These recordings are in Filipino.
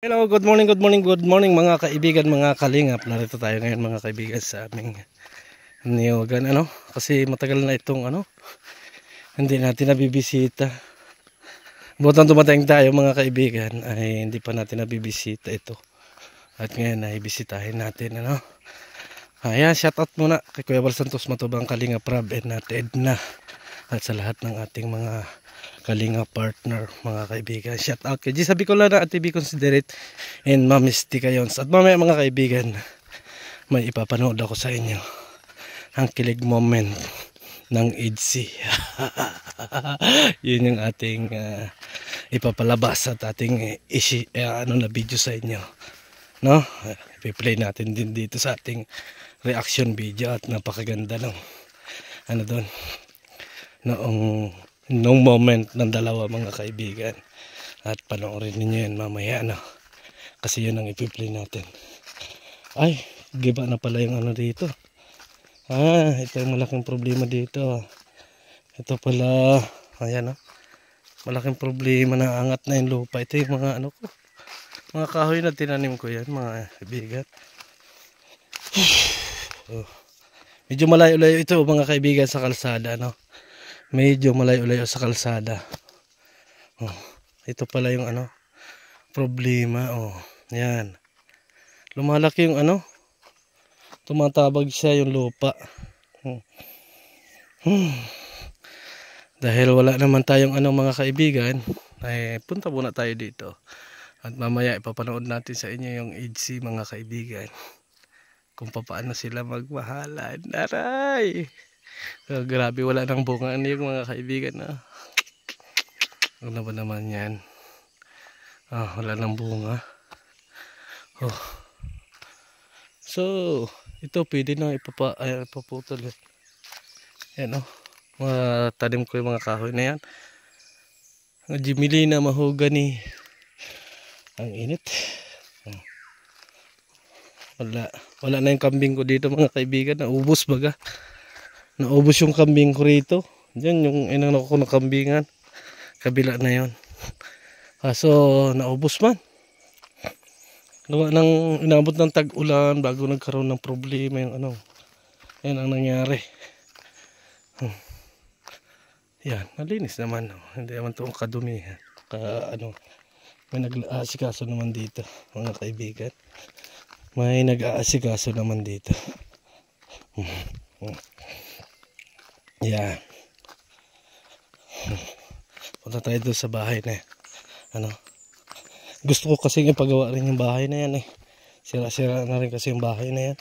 Hello, good morning, good morning, good morning mga kaibigan, mga kalingap. Narito tayo ngayon mga kaibigan sa aming niyogan, kasi matagal na itong hindi natin nabibisita. Butang dumating tayo mga kaibigan ay hindi pa natin nabibisita ito. At ngayon ay bisitahin natin, Ayan, shout out muna kay Kuya Bal Santos Matubang, Kalinga Prab, and Edna. At sa lahat ng ating mga Kalinga partner, mga kaibigan. Shout out kay G. Sabi ko lang na TV Considerate and Ma'am Misty Kayons. At mamaya mga kaibigan, may ipapanood ako sa inyo ang kilig moment ng EDC. Yun yung ating ipapalabas at ating na video sa inyo, no? I-play natin din dito sa ating reaction video at napakaganda ng doon noong moment ng dalawa mga kaibigan. At panoorin niyo yan mamaya, kasi yun ang i-play natin. Ay, giba na pala yung dito. Ito yung malaking problema dito. Ito pala, ayan, malaking problema, na angat na yung lupa. Ito yung mga mga kahoy na tinanim ko yan mga kaibigan. Medyo malayo-layo ito mga kaibigan sa kalsada, medyo malayo-layo sa kalsada. Ito pala yung problema. Yan, lumalaki yung tumatabag siya yung lupa. Dahil wala naman tayong mga kaibigan, ay punta muna tayo dito. At mamaya ipapanood natin sa inyo yung EDC mga kaibigan, kung paano sila magmahalan. Aray! Grabe, wala nang bunga yung mga kaibigan. Ano ba naman yan? Wala nang bunga. So ito pwede na ipaputol. Yan, mga tanim ko yung mga kahoy na yan. Ang Jimilina mahogany. Ang init. Wala na yung kambing ko dito mga kaibigan. Naubos baga. Naubos yung kambing ko rito. Diyan yung inano ko na kambingan. Kabila na yon. So naubos man. Inabot ng tag-ulan bago nagkaroon ng problema yung yan ang nangyari. Yan, nalinis naman. Hindi naman ito kadumihan. May nag-aasikaso naman dito mga kaibigan. May nag-aasikaso naman dito. Yan. Punta tayo doon sa bahay na yan. Gusto ko kasi ipagawa rin yung bahay na yan. Sira-sira na rin kasi yung bahay na yan.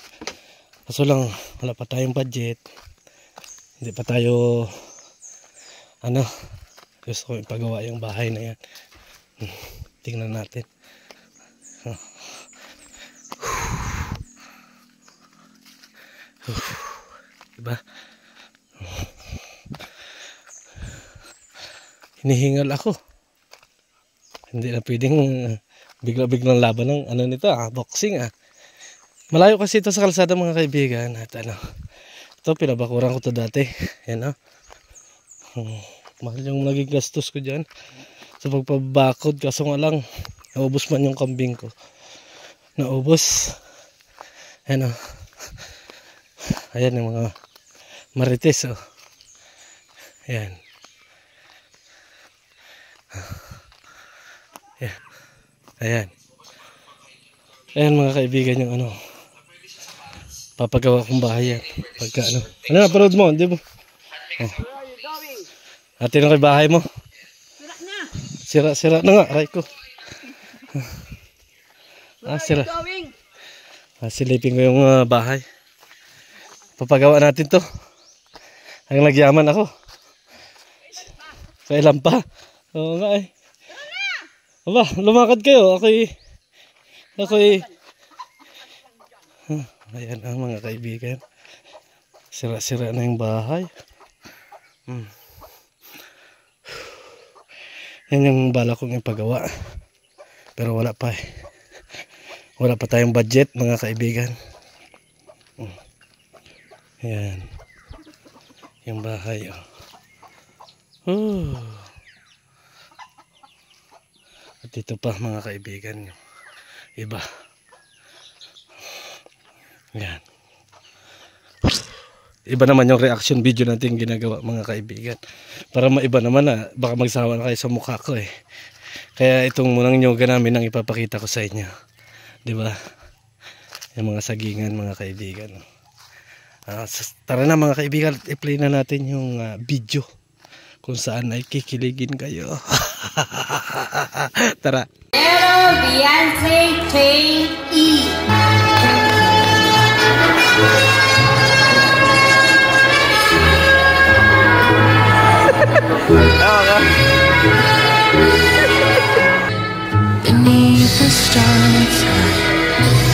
Kaso lang wala pa tayong budget. Hindi pa tayo gusto ko ipagawa yung bahay na yan. Tingnan natin. Diba? Hinihingal ako. Hindi na pwedeng bigla-biglang laban ng nito, boxing. Malayo kasi ito sa kalsada mga kaibigan. At ito pinabakuran ko to dati. Yan, mahal yung naging gastos ko dyan sa pagpabakod. Kaso nga lang naubos man yung kambing ko. Naubos. Yan, ayan yung mga marites. Ayan. Ayan. Ayan mga kaibigan yung papagawa kong bahay yan. Pagka naparod mo, hindi mo. Atin kay bahay mo. Sira na nga, aray ko. Sira. Silipin ko yung bahay. Papagawa natin to. Ang nagyaman ako. Kailan pa? Oo nga eh. Aba, lumakad kayo. Ako'y ayan ang mga kaibigan. Sira-sira na yung bahay. Yan yung bala kong ipagawa. Pero wala pa. Wala pa tayong budget mga kaibigan. Yan. Yung bahay. At dito pa mga kaibigan, Iba. Yan. Iba naman yung reaction video natin ginagawa mga kaibigan. Para maiba naman na baka magsawa na kayo sa mukha ko eh. Kaya itong munang nyoga namin ang ipapakita ko sa inyo. 'Di ba? Yung mga sagingan mga kaibigan. Tara na mga kaibigan, i-play na natin yung video kung saan ay kikiligin kayo. Tara. Pero Beyonce Chain E. Beneath the starlit sky,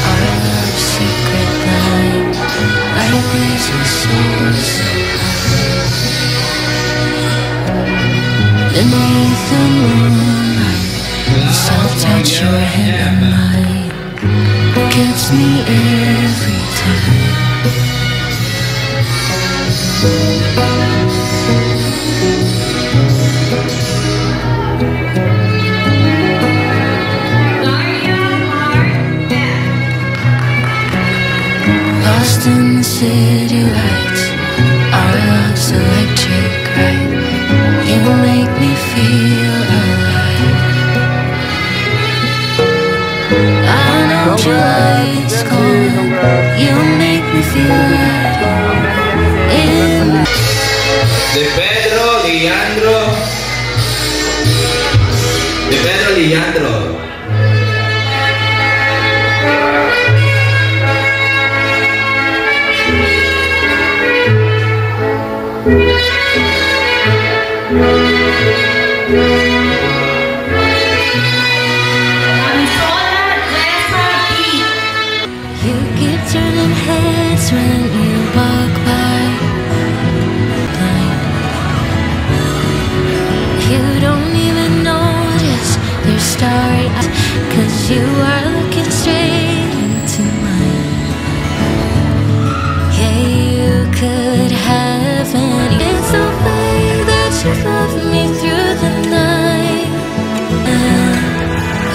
our love's secret line, like this is so high. Beneath the moonlight, the soft touch your head and mine gets me every time. Lost in the city lights, our love's electric, right? You make me feel alive. I know July's cold, you make me feel right. De Pedro Leandro. De Pedro Leandro. You keep turning heads when you walk by. You don't even notice their starry eyes, 'cause you are looking straight into mine. Yeah, you could have any. It's the way that you love me through the night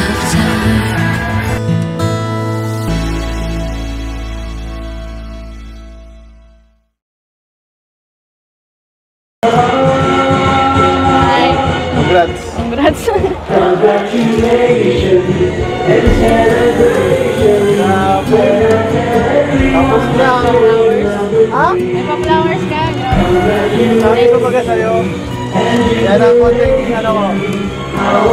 of time. Congrats. Congrats. Tapos na. Ha? May pa-flowers ka. Sabi ko baga sa'yo, yan ang konting ano ko,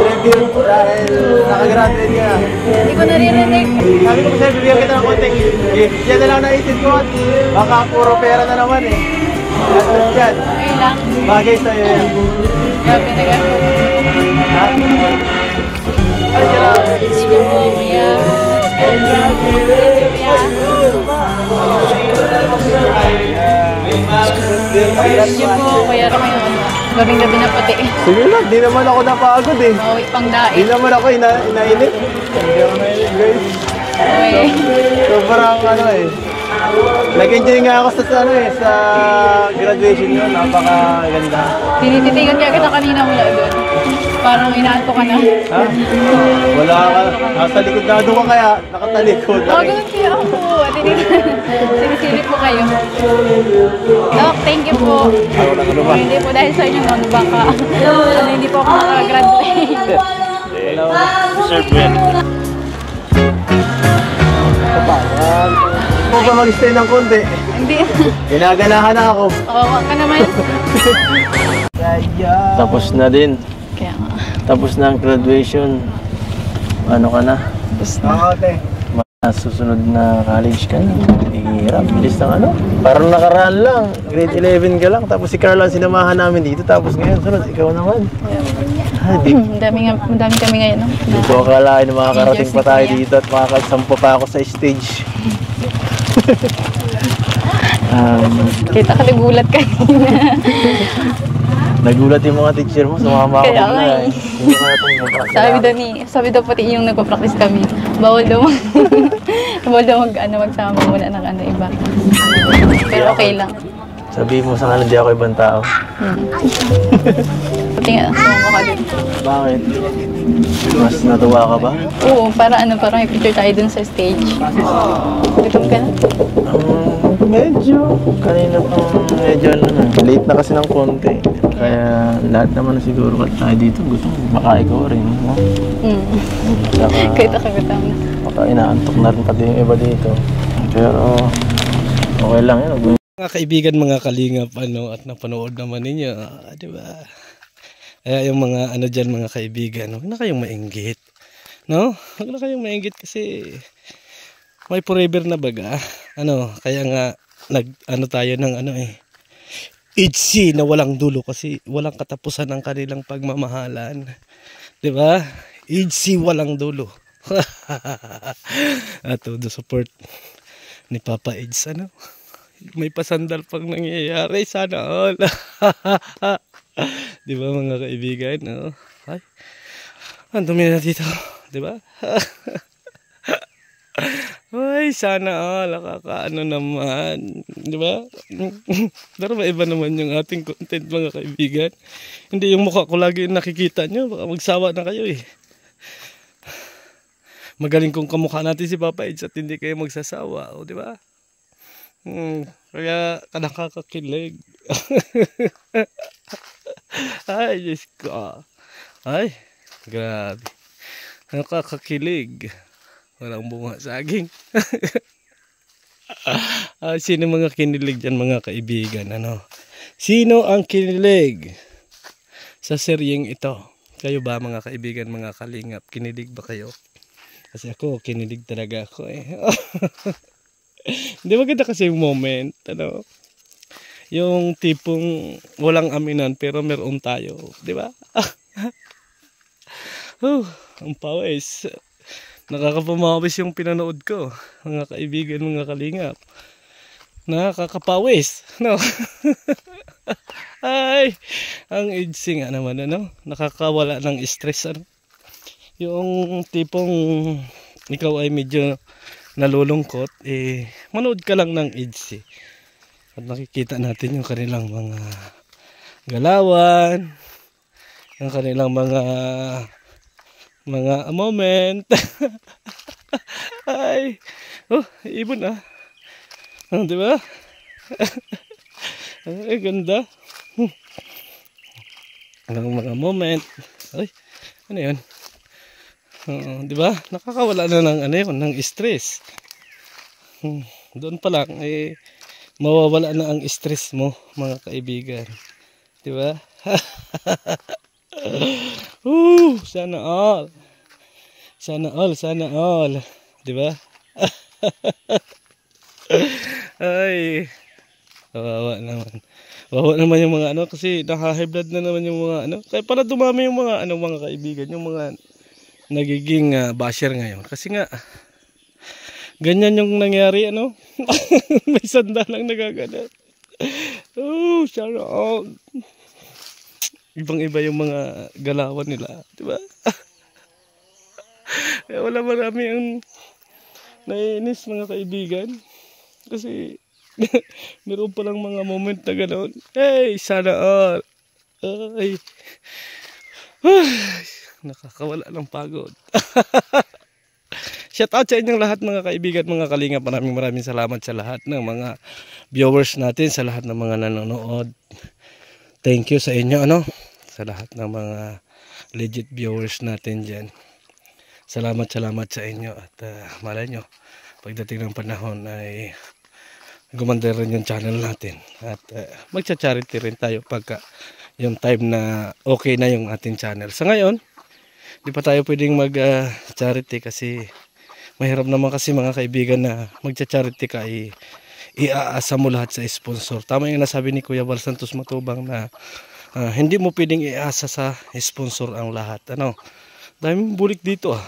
tribute dahil nakagraduate ka na. Hindi ko naririnig. Sabi ko sa'yo, bibigyan kita ng konting gift. Yan na lang naisip ko at baka puro pera na naman eh. At yan, Okay lang. bagay sa'yo yan. Grabe na gano'n. Ha? Ay, salamat. Thank you po, kuya. Thank you, kuya. Thank you po, kuya Ramon. Gabing-gabi na pati. Sige lang, di naman ako napagod eh. Mauwi pang Di daig. naman ako inainit. Hindi ako nainit guys. Okay. Sobrang ano eh. Nag-enjoy nga ako sa graduation yun. Napakaganda. Tinititigan ka kita kanina mula doon. Parang inaanto ka na. Ha? Wala ka. Nasa likod na doon ka kaya. Nakatalikod. Oo, ganun kaya ako. Sinisilip po kayo. Doc, thank you po. Ano ba? Hindi po dahil sa inyo noon, baka hindi po ako makagraduate. Deserve mo yan. Huwag ka mag-stay ng konti. Hindi. Ginaganahan na ako. Oo, ka naman. Tapos na din. Kaya nga. Tapos na ang graduation. Ano ka na? Okay. Susunod na college ka na. Hirap. Bilis ng ano. Parang nakaraan lang. Grade 11 ka lang. Tapos si Carla sinamahan namin dito. Tapos ngayon, sunod, ikaw naman. Madami kami ngayon. No? Hindi ko akalain na makakarating pa tayo dito at makakasampa pa ako sa stage. Kita ka nagulat kanina. Nagulat yung mga teacher mo. Sumama ako Kaya nga na. eh. Hindi ko kaya itong Sabi daw pati yung nagpa-practice kami. Bawal daw magsama muna ng iba. Pero okay lang. Sabi mo sa kanila, hindi ako ibang tao. Tingnan mo ka dun. Bakit? Mas natuwa ka ba? Oo, parang may picture tayo dun sa stage. Gutom ka na? Medyo. Kanina pang medyo late na kasi ng konti. Kaya lahat naman siguro tayo dito gusto baka ikaw rin. No? Saka, Kahit ako gutom na. baka inaantok na rin pati yung iba dito. Pero okay lang yun. Mga kaibigan, mga kalingap, at napanood naman ninyo, di ba? Kaya yung mga dyan, mga kaibigan, huwag na kayong mainggit. No? Huwag na kayong mainggit kasi may forever na baga. Kaya nga tayo ng itchy na walang dulo kasi walang katapusan ang kanilang pagmamahalan. Di ba? Itchy walang dulo. At the support ni Papa Eds, may pasandal pang nangyayari, sana all. Di ba mga kaibigan? Ay, ang dumi na dito, di ba? Ay, sana all, nakakaano naman, di ba? Pero maiba naman yung ating content, mga kaibigan. Hindi yung mukha ko lagi nakikita nyo, baka magsawa na kayo eh. Magaling kong kamukha natin si Papa Eds at hindi kayo magsasawa, di ba? Kaya nakakakilig. Ay, Diyos ko. Ay, grabe. Nakakakilig. Walang bunga saging. Sino mga kinilig dyan, mga kaibigan? Sino ang kinilig sa seryeng ito? Kayo ba, mga kaibigan, mga kalingap? Kinilig ba kayo? Kasi ako, kinilig talaga ako eh. Hindi maganda kasi yung moment, yung tipong walang aminan pero meron tayo, di ba? Ang pawis. Nakakapamawis yung pinanood ko, mga kaibigan, mga kalingap. Nakakapawis, no? Ay, ang itchy nga naman, nakakawala ng stress, yung tipong ikaw ay medyo nalulungkot, manood ka lang ng itchy. At nakikita natin yung kanilang mga galawan, yung kanilang mga moment. Ay, ibon di ba? Ay, ganda. Ang mga moment. Ay, ano yun? Di ba? Nakakawala na ng stress. Doon pa lang mawawala na ang stress mo, mga kaibigan. Di ba? Sana all. Sana all, sana all. Di ba? Ay, kawawa naman. Kawawa naman yung mga kasi naka-high blood na naman yung mga Kaya para dumami yung mga mga kaibigan, yung mga nagiging basher ngayon kasi nga ganyan yung nangyari may sanda lang nagagana. Sana all. Ibang iba yung mga galawan nila, di ba? Kaya wala marami ang naiinis, mga kaibigan, kasi meron palang mga moment na gano'n. Hey, sana all. Ay, nakakawala ng pagod. Shout out sa inyong lahat, mga kaibigan, mga kalingap. Maraming salamat sa lahat ng mga viewers natin, sa lahat ng mga nanonood. Thank you sa inyo, sa lahat ng mga legit viewers natin dyan. Salamat sa inyo. At malay nyo, pagdating ng panahon ay gumanda rin yung channel natin. At magcha-charity rin tayo pagka yung time na okay na yung ating channel. Sa ngayon, di pa tayo pwedeng mag-charity kasi mahirap naman kasi, mga kaibigan, na magcha-charity ka iaasa mo lahat sa sponsor. Tama yung nasabi ni Kuya Val Santos Matubang na hindi mo pwedeng iasa sa sponsor ang lahat. Daming bulik dito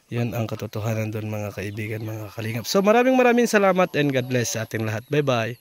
yan ang katotohanan doon, mga kaibigan, mga kalingap. So maraming salamat and God bless sa ating lahat. Bye bye.